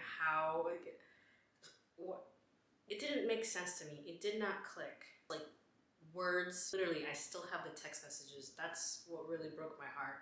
how, like, what? It didn't make sense to me. It did not click. Like, words, literally, I still have the text messages. That's what really broke my heart.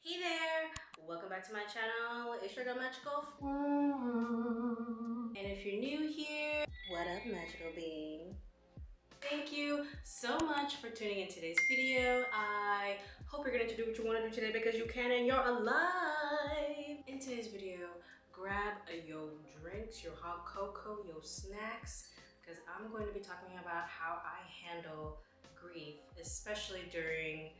Hey there! Welcome back to my channel. It's your girl Magical. And if you're new here, what up, Magical Being? Thank you so much for tuning in today's video. I hope you're going to do what you want to do today because you can and you're alive. In today's video, grab your drinks, your hot cocoa, your snacks, because I'm going to be talking about how I handle grief, especially during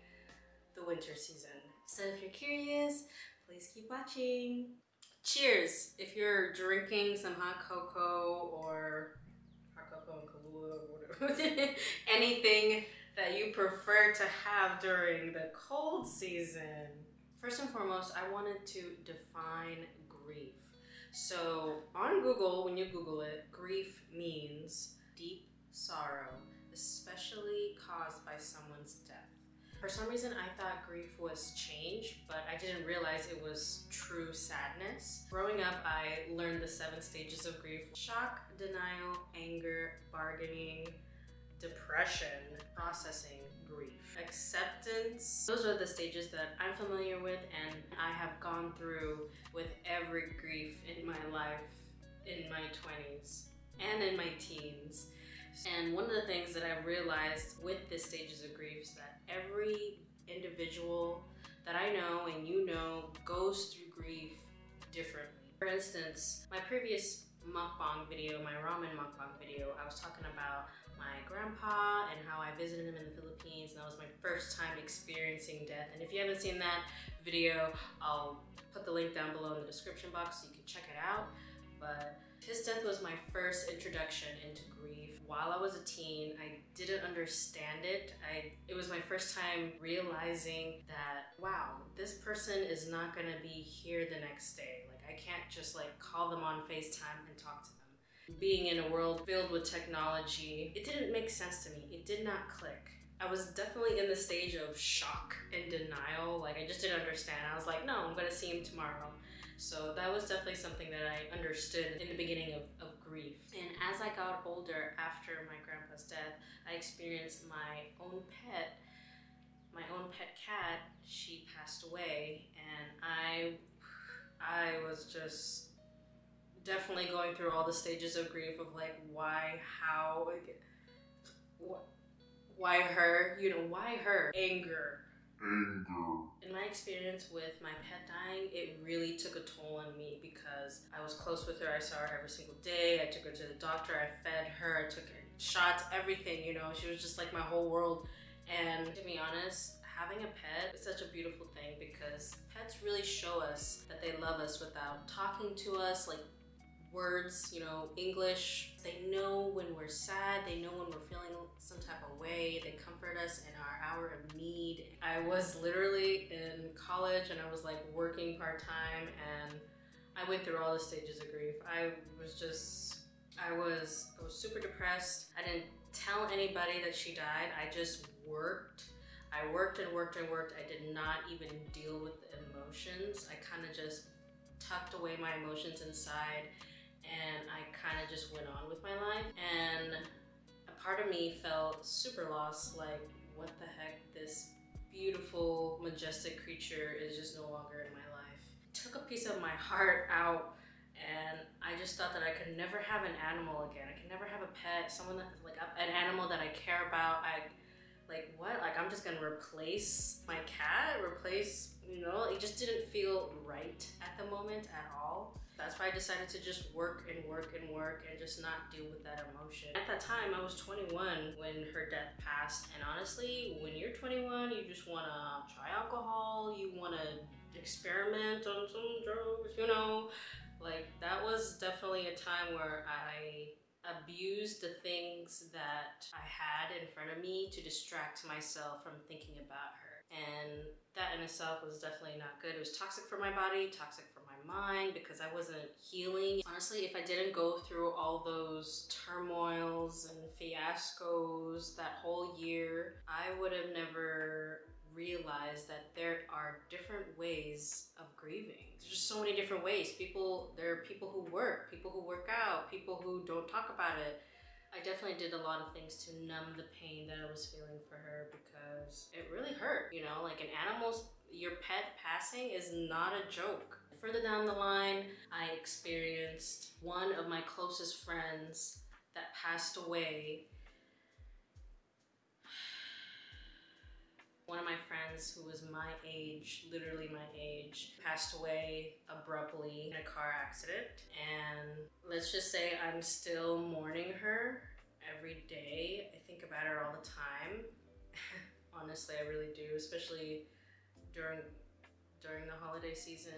the winter season. So if you're curious, please keep watching. Cheers if you're drinking some hot cocoa or hot cocoa and Kahlua or whatever. Anything that you prefer to have during the cold season. First and foremost, I wanted to define grief. So on Google, when you Google it, grief means deep sorrow, especially caused by someone's death. For some reason, I thought grief was change, but I didn't realize it was true sadness. Growing up, I learned the 7 stages of grief: shock, denial, anger, bargaining, depression, processing, grief, acceptance. Those are the stages that I'm familiar with and I have gone through with every grief in my life, in my 20s and in my teens. And one of the things that I realized with the stages of grief is that every individual that I know and you know goes through grief differently. For instance, my previous mukbang video, my ramen mukbang video, I was talking about my grandpa and how I visited him in the Philippines, and that was my first time experiencing death. And if you haven't seen that video, I'll put the link down below in the description box so you can check it out. But his death was my first introduction into grief. While I was a teen, I didn't understand it. It was my first time realizing that, wow, this person is not gonna be here the next day. Like, I can't just like call them on FaceTime and talk to them. Being in a world filled with technology, it didn't make sense to me. It did not click. I was definitely in the stage of shock and denial. Like, I just didn't understand. I was like, no, I'm gonna see him tomorrow. So that was definitely something that I understood in the beginning of grief. And as I got older, after my grandpa's death, I experienced my own pet cat. She passed away, and I was just definitely going through all the stages of grief of like, why, how, like, what, why her, you know, why her, anger. In my experience with my pet dying, it really took a toll on me because I was close with her. I saw her every single day. I took her to the doctor. I fed her. I took her shots, everything, you know. She was just like my whole world. And to be honest, having a pet is such a beautiful thing because pets really show us that they love us without talking to us, like words, you know, English. They know when we're sad, they know when we're feeling some type of way, they comfort us in our hour of need. I was literally in college and I was like working part-time, and I went through all the stages of grief. I was super depressed. I didn't tell anybody that she died. I just worked. I worked and worked and worked. I did not even deal with the emotions. I kind of just tucked away my emotions inside, and I kind of just went on with my life. And a part of me felt super lost, like, what the heck, this beautiful, majestic creature is just no longer in my life. It took a piece of my heart out, and I just thought that I could never have an animal again. I could never have a pet, someone that, like, an animal that I care about. Like, what? Like, I'm just gonna replace my cat? You know, it just didn't feel right at the moment at all. That's why I decided to just work and work and work and just not deal with that emotion. At that time, I was 21 when her death passed. And honestly, when you're 21, you just wanna try alcohol, you wanna experiment on some drugs, you know. Like, that was definitely a time where I abused the things that I had in front of me to distract myself from thinking about her. And that in itself was definitely not good. It was toxic for my body, toxic for my mind, because I wasn't healing. Honestly, if I didn't go through all those turmoils and fiascos that whole year, I would have never realize that there are different ways of grieving. There's just so many different ways. There are people who work out, people who don't talk about it. I definitely did a lot of things to numb the pain that I was feeling for her because it really hurt. You know, like your pet passing is not a joke. Further down the line, I experienced one of my closest friends that passed away. One of my friends who was my age, literally my age, passed away abruptly in a car accident. And let's just say I'm still mourning her every day. I think about her all the time. Honestly, I really do, especially during the holiday season.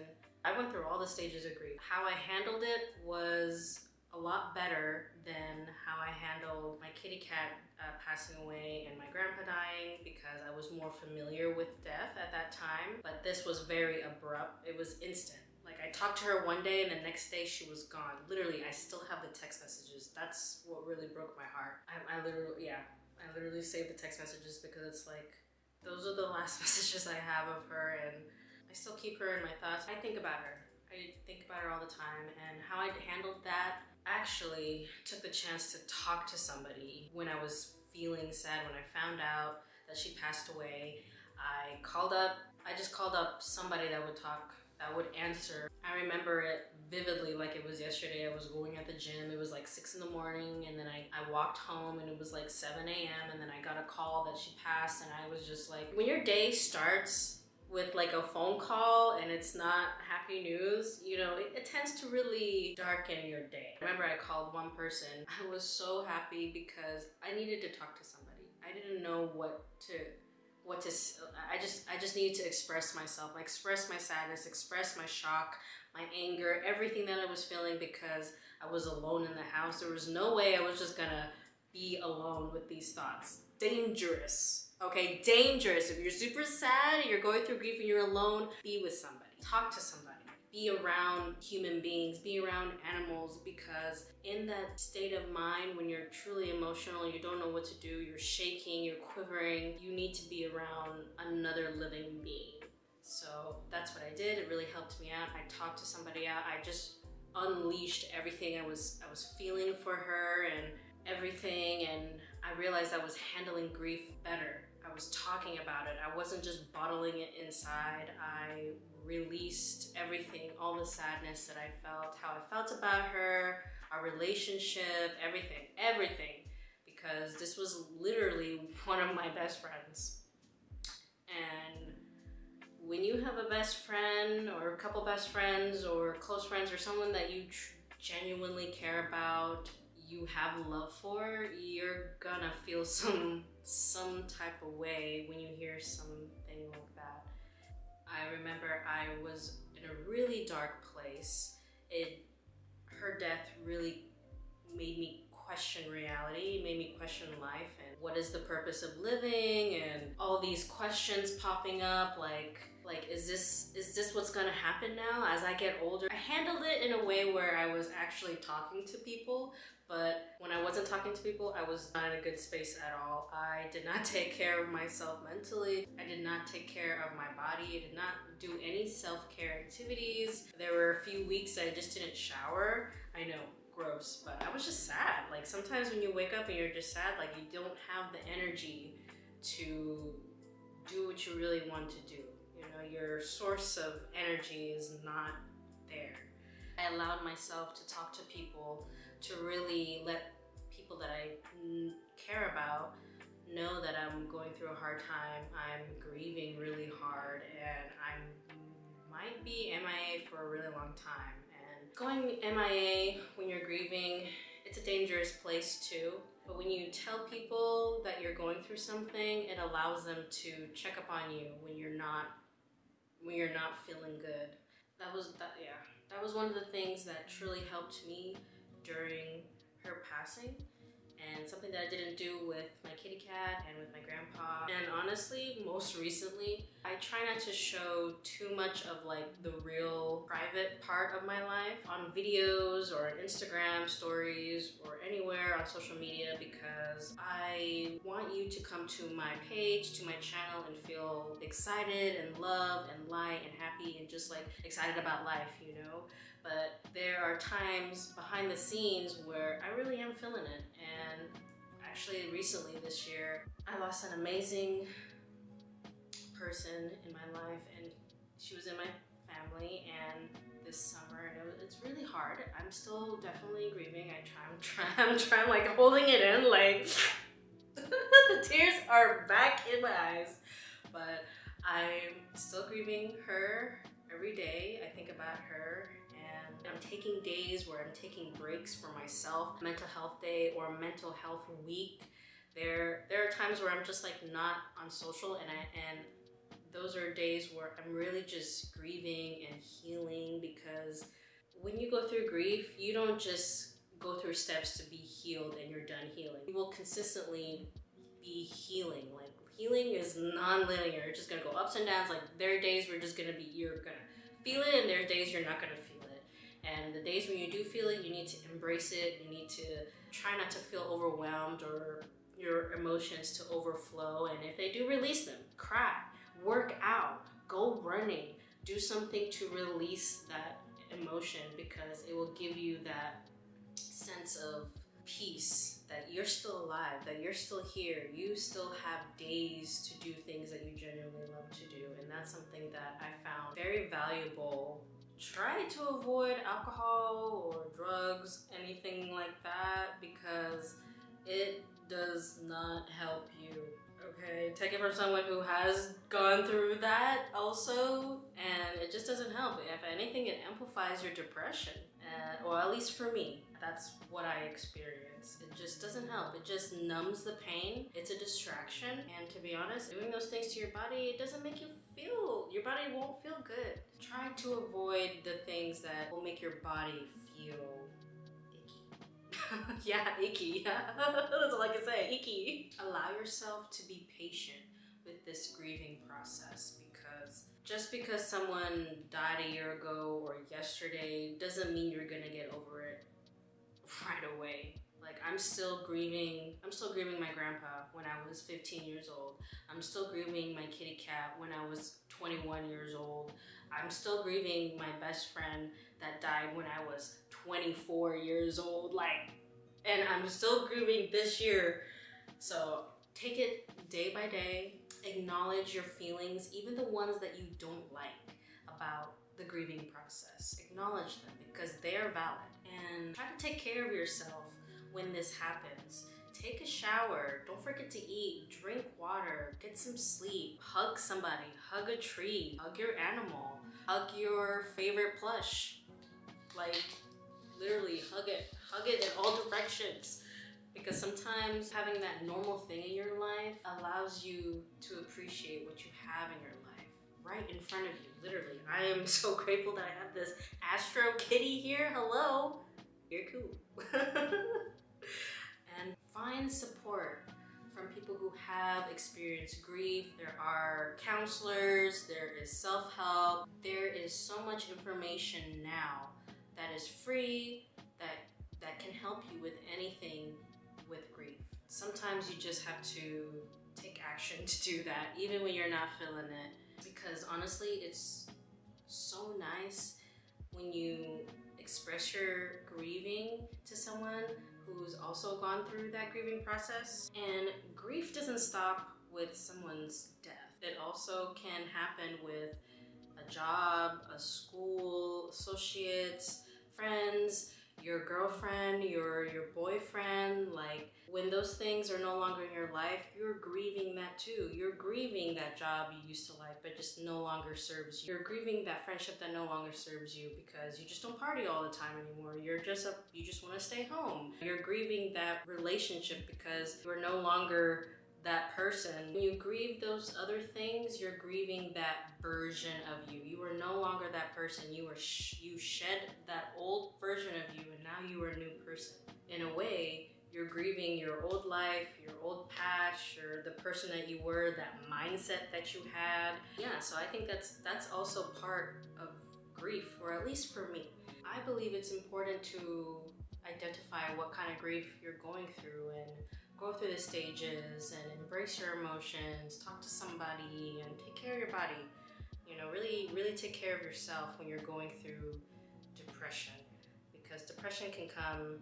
I went through all the stages of grief. How I handled it was a lot better than how I handled my kitty cat passing away and my grandpa dying, because I was more familiar with death at that time. But this was very abrupt. It was instant. Like, I talked to her one day and the next day she was gone. Literally, I still have the text messages. That's what really broke my heart. I literally saved the text messages because it's like, those are the last messages I have of her, and I still keep her in my thoughts. I think about her. I think about her all the time, and how I handled that, actually took the chance to talk to somebody when I was feeling sad. When I found out that she passed away, I just called up somebody that would talk, that would answer. I remember it vividly like it was yesterday. I was going at the gym. It was like 6 in the morning, and then I walked home and it was like 7 a.m. and then I got a call that she passed, and I was just like, when your day starts with like a phone call and it's not happy news, you know, it tends to really darken your day. I remember I called one person. I was so happy because I needed to talk to somebody. I didn't know what to I just needed to express myself, like express my sadness, express my shock, my anger, everything that I was feeling, because I was alone in the house. There was no way I was just gonna be alone with these thoughts. Dangerous. Okay, dangerous. If you're super sad, you're going through grief and you're alone, be with somebody. Talk to somebody. Be around human beings, be around animals, because in that state of mind, when you're truly emotional, you don't know what to do, you're shaking, you're quivering, you need to be around another living being. So that's what I did. It really helped me out. I talked to somebody out. I just unleashed everything I was feeling for her and everything, and I realized I was handling grief better. I was talking about it. I wasn't just bottling it inside. I released everything, all the sadness that I felt, how I felt about her, our relationship, everything, because this was literally one of my best friends. And when you have a best friend or a couple best friends or close friends or someone that you genuinely care about, you have love for, you're gonna feel some type of way when you hear something like that. I remember I was in a really dark place. Her death really made me question reality, made me question life, and what is the purpose of living, and all these questions popping up, like is this what's gonna happen now as I get older? I handled it in a way where I was actually talking to people, but when I wasn't talking to people, I was not in a good space at all. I did not take care of myself mentally. I did not take care of my body. I did not do any self-care activities. There were a few weeks that I just didn't shower. I know, gross, but I was just sad. Like, sometimes when you wake up and you're just sad, like, you don't have the energy to do what you really want to do. You know, your source of energy is not there. I allowed myself to talk to people, to really let people that I care about know that I'm going through a hard time. I'm grieving really hard, and I might be MIA for a really long time. And going MIA when you're grieving, it's a dangerous place too. But when you tell people that you're going through something, it allows them to check up on you when you're not when you're not feeling good. That was one of the things that truly helped me during her passing, and something that I didn't do with my kitty cat and with my grandpa. And honestly, most recently, I try not to show too much of like the real private part of my life on videos or on Instagram stories or anywhere on social media, because I want you to come to my page, to my channel, and feel excited and loved and light and happy and just like excited about life, you know? But there are times behind the scenes where I really am feeling it. And actually recently this year, I lost an amazing person in my life, and she was in my family, and this summer, and it's really hard. I'm still definitely grieving. I'm trying like holding it in, like the tears are back in my eyes, but I'm still grieving her every day. I think about her, and I'm taking days where I'm taking breaks for myself, mental health day or mental health week. There are times where I'm just like not on social, and those are days where I'm really just grieving and healing, because when you go through grief, you don't just go through steps to be healed and you're done healing. You will consistently be healing. Like, healing is non-linear. It's just gonna go ups and downs. Like, there are days where you're gonna feel it, and there are days you're not gonna feel it. And the days when you do feel it, you need to embrace it. You need to try not to feel overwhelmed or your emotions to overflow. And if they do, release them. Cry, work out, go running, do something to release that emotion, because it will give you that sense of peace, that you're still alive, that you're still here, you still have days to do things that you genuinely love to do. And that's something that I found very valuable. Try to avoid alcohol or drugs, anything like that, because it does not help you. Okay, take it from someone who has gone through that also, and it just doesn't help. If anything, it amplifies your depression, or at least for me, that's what I experience. It just doesn't help. It just numbs the pain. It's a distraction, and to be honest, doing those things to your body, it doesn't make you feel, your body won't feel good. Try to avoid the things that will make your body feel yeah, icky. That's all I can say, icky. Allow yourself to be patient with this grieving process, because just because someone died a year ago or yesterday doesn't mean you're gonna get over it right away. Like, I'm still grieving my grandpa when I was 15 years old. I'm still grieving my kitty cat when I was 21 years old. I'm still grieving my best friend that died when I was 24 years old. Like, and I'm still grieving this year. So take it day by day, acknowledge your feelings, even the ones that you don't like about the grieving process. Acknowledge them, because they are valid. And try to take care of yourself when this happens. Take a shower, don't forget to eat, drink water, get some sleep, hug somebody, hug a tree, hug your animal, hug your favorite plush. Like, literally hug it in all directions, because sometimes having that normal thing in your life allows you to appreciate what you have in your life right in front of you. Literally, I am so grateful that I have this Astro Kitty here. Hello, you're cool. And find support from people who have experienced grief. There are counselors, there is self-help, there is so much information now that is free, that can help you with anything with grief. Sometimes you just have to take action to do that, even when you're not feeling it. Because honestly, it's so nice when you express your grieving to someone who's also gone through that grieving process. And grief doesn't stop with someone's death. It also can happen with a job, a school, associates, friends, your girlfriend, your boyfriend. Like, when those things are no longer in your life, you're grieving that too. You're grieving that job you used to like but just no longer serves you. You're grieving that friendship that no longer serves you because you just don't party all the time anymore. You just want to stay home. You're grieving that relationship because you're no longer that person. When you grieve those other things, you're grieving that version of you. You are no longer that person. You shed that old version of you, and now you are a new person. In a way, you're grieving your old life, your old past, or the person that you were, that mindset that you had. Yeah, so I think that's also part of grief, or at least for me. I believe it's important to identify what kind of grief you're going through and go through the stages and embrace your emotions, talk to somebody, and take care of your body. You know, really take care of yourself when you're going through depression, because depression can come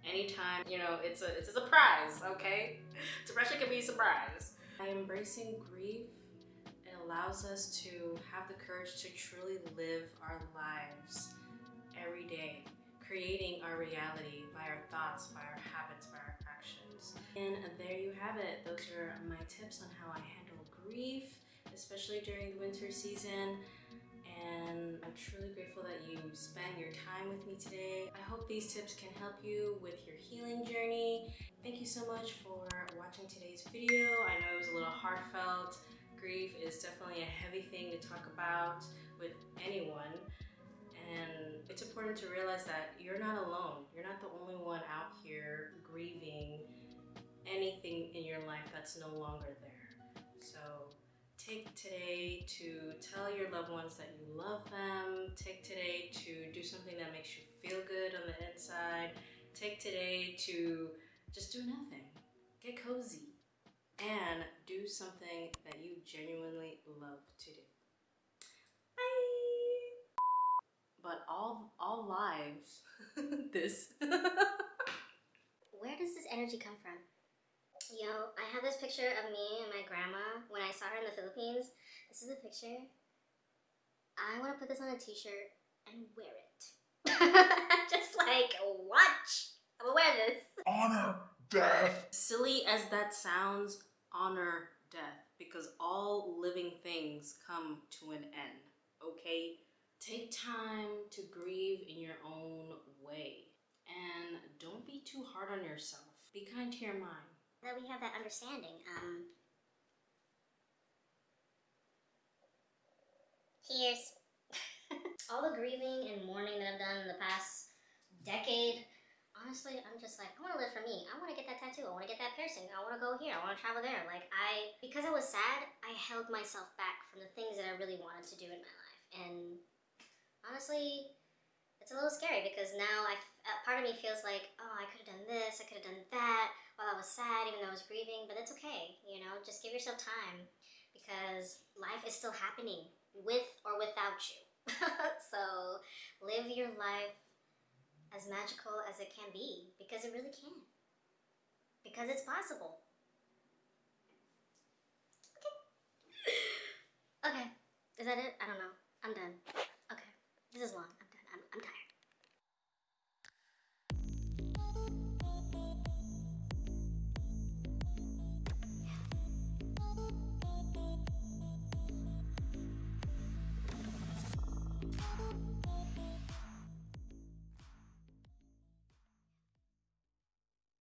anytime. You know, it's a surprise, okay? Depression can be a surprise. By embracing grief, it allows us to have the courage to truly live our lives every day, creating our reality by our thoughts, by our habits, by our actions. And there you have it. Those are my tips on how I handle grief, especially during the winter season. And I'm truly grateful that you spent your time with me today. I hope these tips can help you with your healing journey. Thank you so much for watching today's video. I know it was a little heartfelt. Grief is definitely a heavy thing to talk about with anyone. And it's important to realize that you're not alone. You're not the only one out here grieving anything in your life that's no longer there. So take today to tell your loved ones that you love them. Take today to do something that makes you feel good on the inside. Take today to just do nothing. Get cozy and do something that you genuinely love to do. Bye! But all lives, this. Where does this energy come from? You know, I have this picture of me and my grandma when I saw her in the Philippines. This is the picture. I want to put this on a t-shirt and wear it. Just like, watch. I'm gonna wear this. Honor death. Silly as that sounds, honor death, because all living things come to an end, okay? Take time to grieve in your own way, and don't be too hard on yourself. Be kind to your mind. That we have that understanding. Cheers. All the grieving and mourning that I've done in the past decade, honestly, I'm just like, I want to live for me. I want to get that tattoo. I want to get that piercing. I want to go here. I want to travel there. Like, because I was sad, I held myself back from the things that I really wanted to do in my life. And honestly, it's a little scary because now part of me feels like, oh, I could have done this, I could have done that while I was sad, even though I was grieving, but it's okay, you know, just give yourself time because life is still happening with or without you. So live your life as magical as it can be, because it really can. Because it's possible.